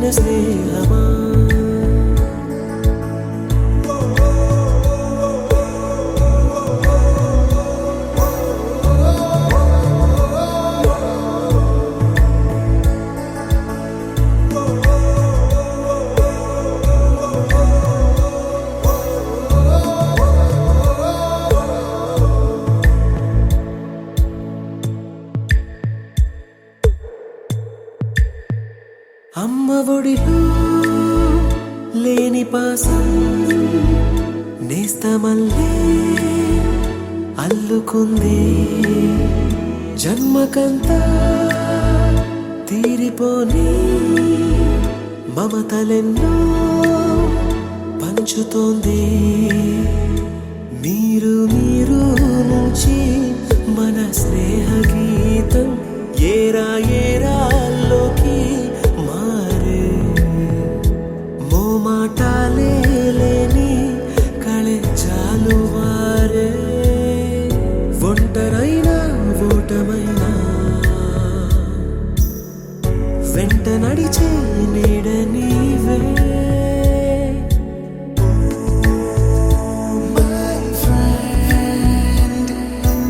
నిలిచిన స్నేహమా అమ్మ ఒడిలో లేని పాసం నేస్తమల్లే అల్లుకుంది జన్మకంతా తీరిపోని మమతలెన్నో పంచుతోంది మీరు మీరు నుంచి మన స్నేహ గీతం ఏరా ఏరాల్లోకి మాటాలే లేని కళెజాలు వారే ఒంటరైనా ఓటమైనా వెంట నడిచే నీడ నీవే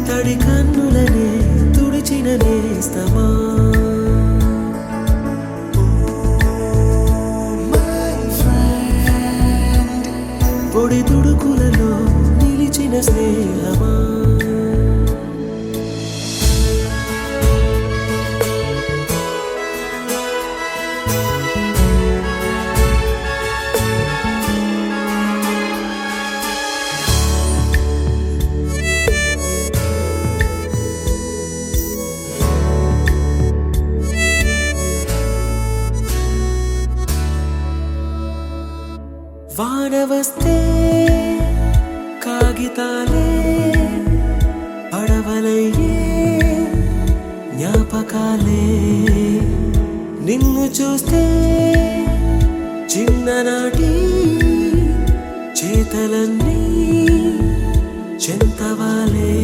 తడి కన్నులనే తుడిచిన నేస్తమా పొడి తుడుకులలో నిలిచిన స్నేహమా వాన వస్తే కాగితాలే పడవలయ్యే జ్ఞాపకాలే నిన్ను చూస్తే చిన్ననాటి చేతలన్నీ చెంతవాలే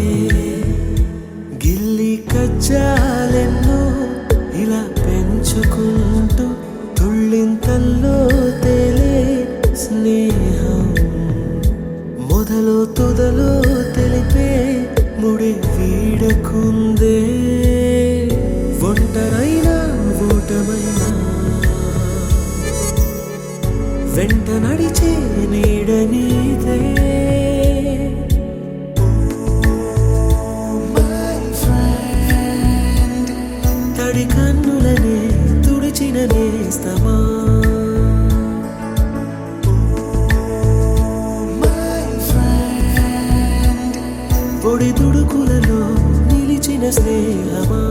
గిల్లి కజ్జాలెన్నో ఇలా పెంచుకుంటూ తుళ్ళింతల్లో తేలే స్నేహం మొదలు తొదలు తెలిపే ముడి వీడకుందే ఒంటరైనా ఓటమైనా వెంట నడిచే నీడ నీదే తడి కన్నులనే తుడిచిన నేస్తమా పొడి తుడుకులలో నిలిచిన స్నేహమా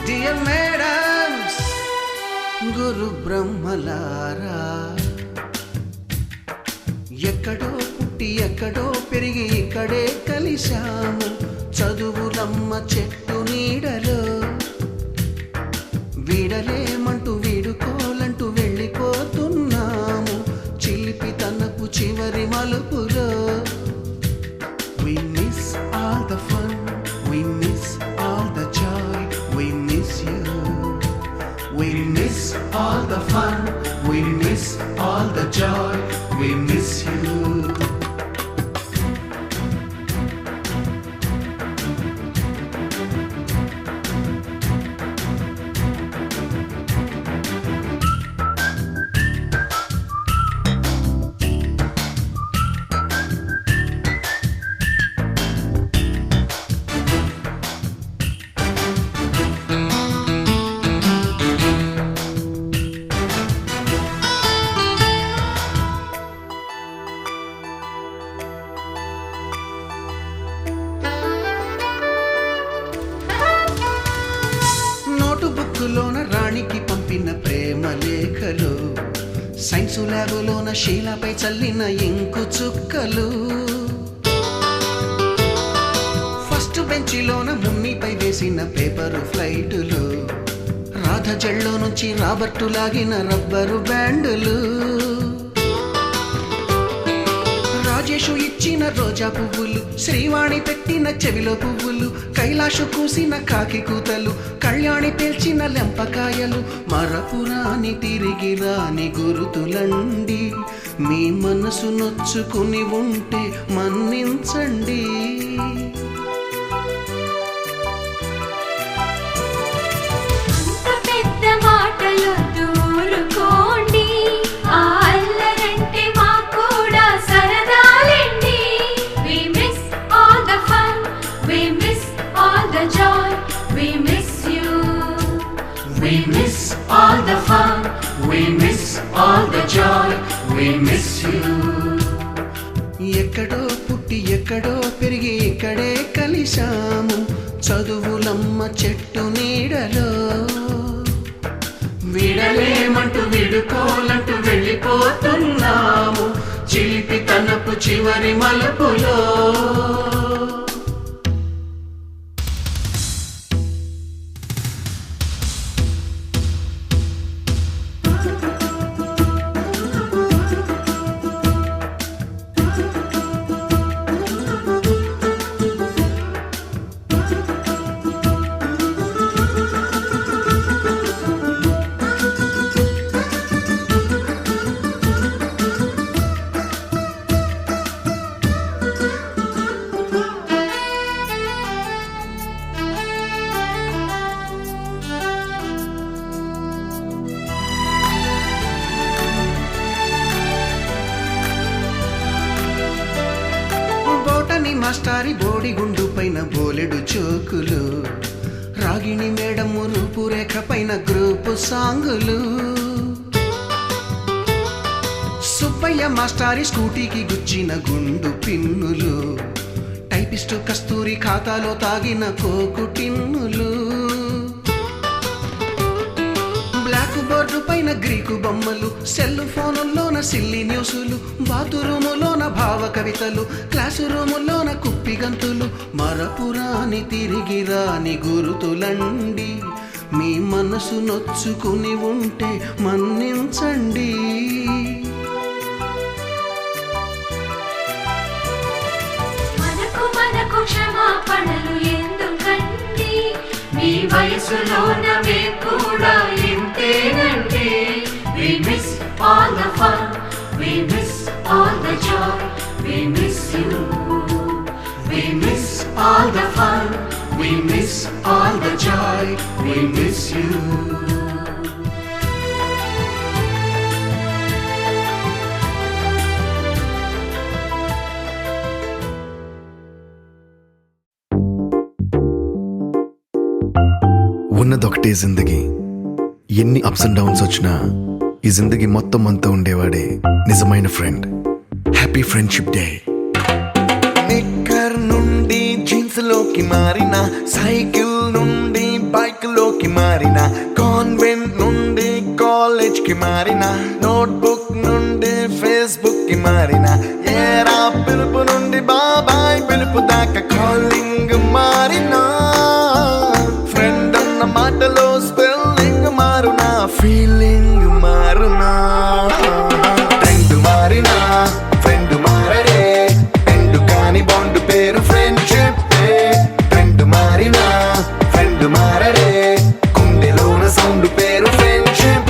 Dear madams, గురు బ్రహ్మలారా ఎక్కడో పుట్టి ఎక్కడో పెరిగి ఇక్కడే కలిశాము చదువులమ్మ చెట్టు నీడలో వీడలేమంటూ వీడుకోలంటూ వెళ్ళిపోతున్నాము చిలిపి తనపు చివరి మలుపులో We miss all the fun, we miss all the joy, we miss you. We miss all the fun, we miss all the joy, we miss you. Science ల్యాబులోన శీలపై చల్లిన ఇంకు చుక్కలు, ఫస్ట్ బెంచిలోన మున్నిపై వేసిన పేపరు ఫ్లైటులు, రాధ జల్లో నుంచి రాబర్టు లాగిన rubber బ్యాండులు, Rajesh ఇచ్చిన రోజా పువ్వులు, శ్రీవాణి పెట్టిన చెవిలో పువ్వులు, కైలాషు కూసిన కాకి కూతలు, కళ్యాణి పేల్చిన లెంపకాయలు, మరపురాని తిరిగి రాని గురుతులండి. మీ మనసు నొచ్చుకుని ఉంటే మన్నించండి. We miss all the fun, we miss all the joy, we miss you. ఎక్కడో పుట్టి ఎక్కడో పెరిగి ఇక్కడే కలిశాము, చదువులమ్మ చెట్టు నీడలో. విడలేమంటూ విడుకోలంటూ వెళ్ళిపోతున్నాము, చిలిపి తనపు చివరి మలుపులో. మాస్టారి బోడిగుండు పైన బోలెడు చోకులు, రాగిణి మేడము రూపురేఖ పైన గ్రూపు సాంగులు, సుబ్బయ్య మాస్టారి స్కూటీకి గుచ్చిన గుండు పిన్నులు, టైపిస్టు కస్తూరి ఖాతాలో తాగిన కోకు టిన్నులు, బ్లాక్ బోర్డు పైన గ్రీకు బొమ్మలు, సెల్ ఫోనుల్లోన సిల్లి న్యూసులు, బాతురూములోన భావ కవితలు, క్లాసు రూములోన కుప్పి గంతులు, మరపురాని తిరిగి రాని గురుతులండి. మీ మనసు నొచ్చుకుని ఉంటే మన్నించండి. మనకు క్షమాపణలు ఎందుకండి, మీ వయసులోన మేము కూడా ఇంతేనండి. We miss all the fun, we miss all the joy, we miss you. We miss all the fun, we miss all the joy, we miss you. ఉన్నదొకటే జిందగీ, ఎన్ని అప్స్ అండ్ డౌన్స్ వచ్చినా ఈ జిందగీ మొత్తం అంతా ఉండేవాడే నిజమైన ఫ్రెండ్. Happy friendship day. నిక్కర్ నుండి jeans లోకి మారిన, సైకిల్ నుండి బైక్ లోకి మారిన, కాన్వెంట్ నుండి కాలేజ్ కి మారిన, నోట్బుక్ నుండి ఫేస్బుక్ కి మారిన, ఏరా పిలుపు నుండి బాబాయ్ పిలుపు దాకా కాలింగ్ మారిన, ఫ్రెండ్ అన్న మాటలో స్పెల్లింగ్ మారునా, ఫీలింగ్ మారునా, ట్రెండ్ మారినా ఫ్రెండ్ మారడే, ట్రెండ్ కాని బాండ్ పేరు ఫ్రెండ్షిప్. ట్రెండ్ మారినా ఫ్రెండ్ మారడే, గుండెలోన సౌండ్ పేరు ఫ్రెండ్షిప్.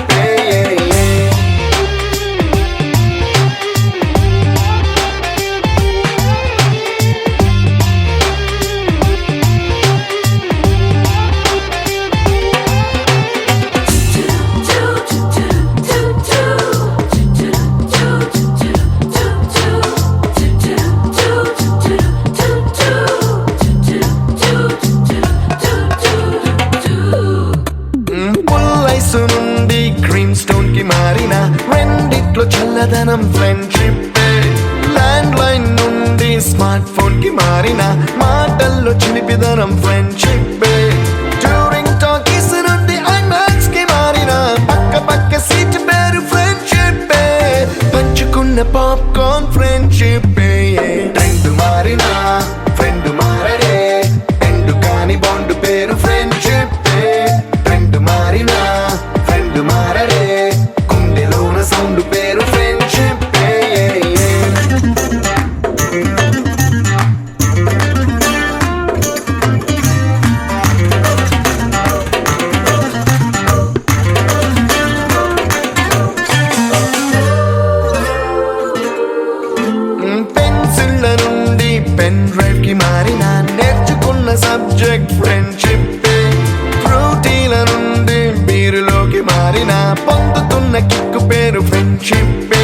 నుండి క్రీమ్ స్టోన్ కి మారిన, రెండిట్లో చల్లదనం ఫ్రెండ్షిప్. ల్యాండ్ లైన్ నుండి స్మార్ట్ ఫోన్ కి మారిన, మాటల్లో చిలిపిదనం ఫ్రెండ్షిప్. డ్యూరింగ్ టాకీస్ నుండి ఐమాక్స్ కి మారిన, పక్క పక్క సీట్ పేరు ఫ్రెండ్షిప్. సౌండ్ పేరు ఫ్రెండ్షిప్. పెన్సిళ్ళ నుండి పెన్ డ్రైవ్ కి మారిన నేర్చుకున్న సబ్జెక్ట్ ఫ్రెండ్షిప్. ఫ్రూటీల నుండి బీరులోకి మారిన పొందుతున్న కిక్కు పేరు ఫ్రెండ్షిప్.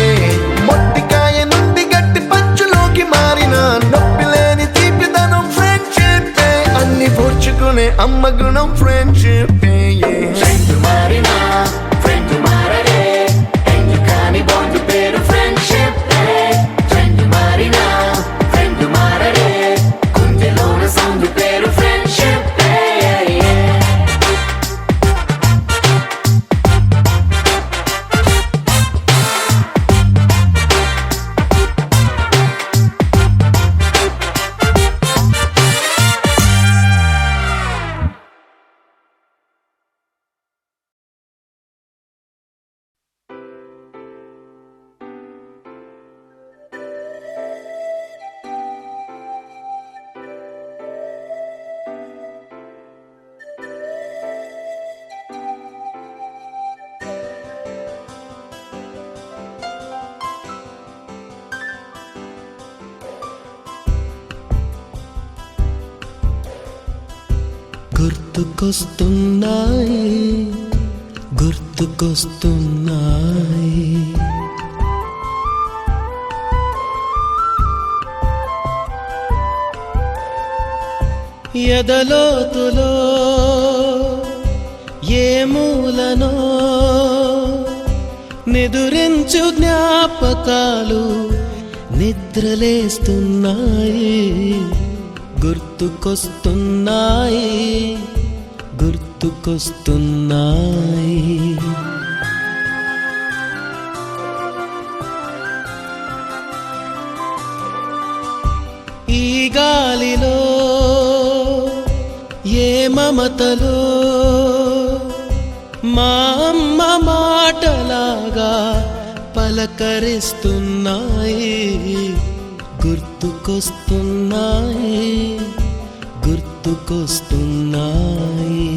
మొట్టికాయ నుండి గట్టి పంచులోకి మారిన నొప్పి లేని తీపిదనం ఫ్రెండ్షిప్. అన్ని పోర్చుకునే అమ్మ గుణం ఫ్రెండ్షిప్. ఫ్రెండ్ మారినా ఫ్రెండ్ మారడే ఎందుకని బాండ్ పేరు ఫ్రెండ్షిప్. ఫ్రెండ్ మారినా ఫ్రెండ్ మారడే గుండెలోన సౌండ్ పేరు ఫ్రెండ్షిప్. గుర్తుకొస్తున్నాయి గుర్తుకొస్తున్నాయి ఎదలోతులో ఏ మూలనో నిదురించు జ్ఞాపకాలు నిద్రలేస్తున్నాయి. గుర్తుకొస్తున్నాయి గుర్తుకొస్తున్నాయి. ఈ గాలిలో ఏ మమతలో మా అమ్మ మాటలాగా పలకరిస్తున్నాయి. గుర్తుకొస్తున్నాయి గుర్తుకొస్తున్నాయి.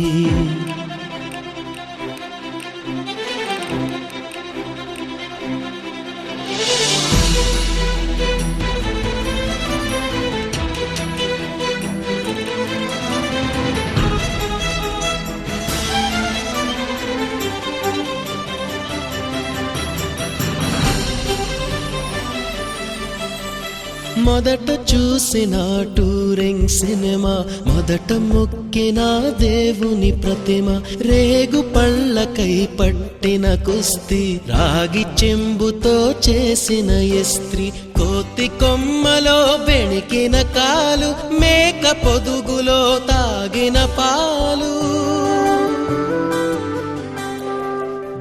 మొదట చూసిన టూరింగ్ సినిమా, మొదట మొక్కిన దేవుని ప్రతిమ, రేగు పళ్ళకై పట్టిన కుస్తీ, రాగి చెంబుతో చేసిన ఇస్త్రీ, కోతి కొమ్మలో బెణికిన కాలు, మేక పొదుగులో తాగిన పాలు,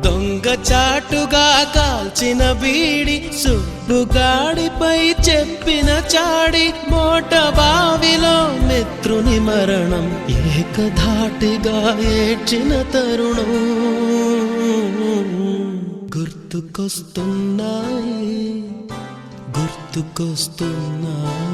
దొంగ చాటుగా కాల్చిన బీడి, సుబ్బుగాడిపై చెప్పిన చాడి, మోట బావిలో మిత్రుని మరణం, ఏకధాటిగా ఏడ్చిన తరుణం. గుర్తుకొస్తున్నాయి గుర్తుకొస్తున్నాయి.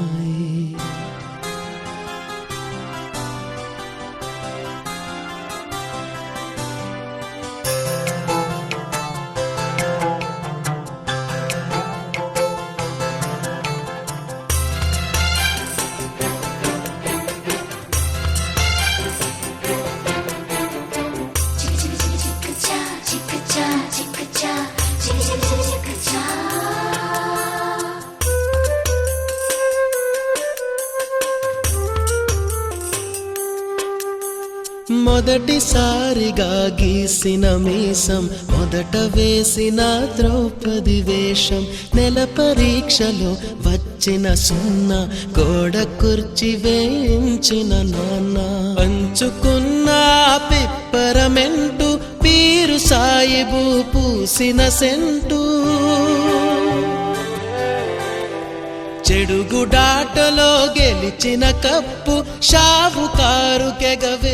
మొదటిసారిగా గీసిన మీసం, మొదట వేసిన ద్రౌపది వేషం, నెల పరీక్షలో వచ్చిన సున్నా, గోడ కుర్చీ వేయించిన నాన్న, పంచుకున్న పిప్పరమెంటు, పీరు సాయిబు పూసిన సెంటు, చెడుగుడాటలో గెలిచిన కప్పు, షావుకారు కెగవే